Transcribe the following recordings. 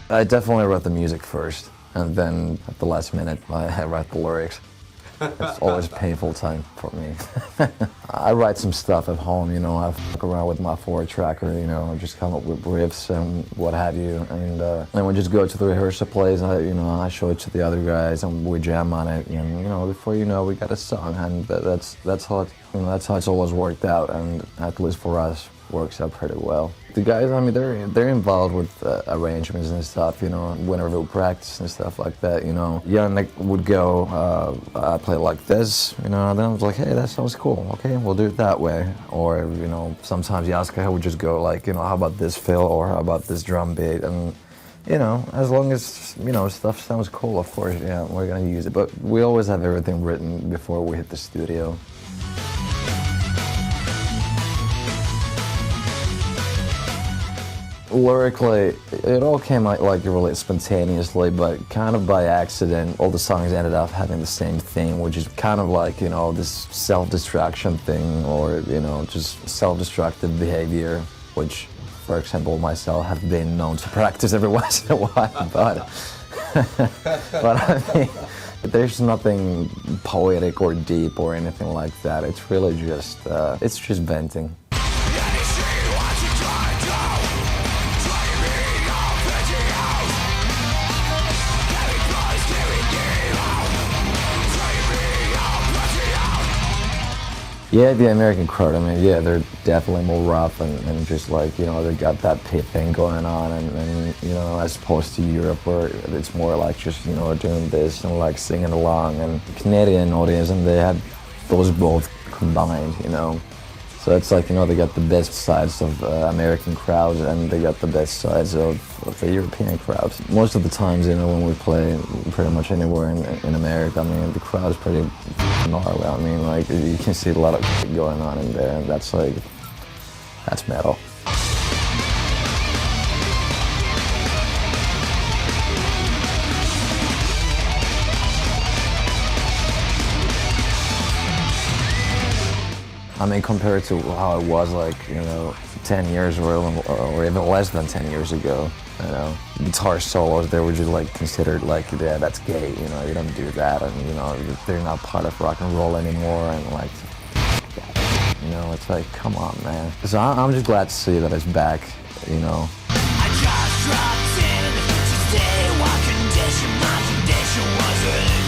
I definitely wrote the music first, and then at the last minute I write the lyrics. It's always a painful time for me. I write some stuff at home, you know, I fuck around with my 4-tracker, you know, just come up with riffs and what have you, and then we just go to the rehearsal place, and I show it to the other guys, and we jam on it, and before you know, we got a song, and that's how that's how it's always worked out, and at least for us, works out pretty well. The guys, I mean, they're involved with arrangements and stuff, whenever we practice and stuff like that, Yannick would go, I play like this, and then I was like, hey, that sounds cool, okay, we'll do it that way. Or, sometimes Yaska would just go like, how about this fill, or how about this drum beat, and, as long as, stuff sounds cool, of course, yeah, we're gonna use it. But we always have everything written before we hit the studio. Lyrically, it all came out like really spontaneously, but kind of by accident. All the songs ended up having the same theme, which is kind of like, this self-destruction thing, or, just self-destructive behavior, which, for example, myself have been known to practice every once in a while, but I mean, there's nothing poetic or deep or anything like that. It's really just, it's just venting. Yeah, the American crowd, I mean, yeah, they're definitely more rough and just like, they got that pit thing going on, and as opposed to Europe where it's more like just, doing this and like singing along, and Canadian audience, and they have those both combined, So it's like, they got the best sides of American crowds, and they got the best sides of the European crowds. Most of the times, when we play pretty much anywhere in America, I mean, the crowd is pretty gnarly. I mean, like, you can see a lot of shit going on in there, and that's metal. I mean, compared to how it was like, 10 years or even less than 10 years ago, guitar solos, they were just like considered like, yeah, that's gay, you don't do that, and they're not part of rock and roll anymore, and like, it's like, come on, man. So I'm just glad to see that it's back, I just dropped in to stay what condition my condition was in.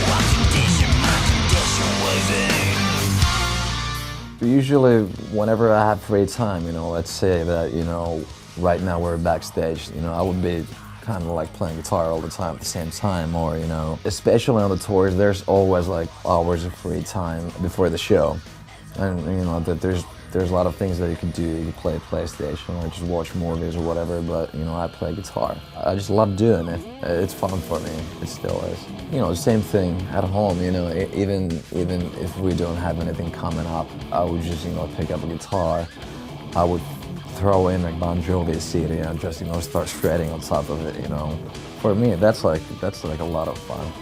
What condition my condition was in. Usually, whenever I have free time, let's say that, right now we're backstage, I would be kind of like playing guitar all the time at the same time, or, especially on the tours, there's always like hours of free time before the show. And, that there's a lot of things that you can do. You can play PlayStation or just watch movies or whatever, but, I play guitar. I just love doing it. It's fun for me. It still is. Same thing at home, even if we don't have anything coming up, I would just, pick up a guitar. I would throw in a Bon Jovi CD and just, start shredding on top of it, For me, that's like a lot of fun.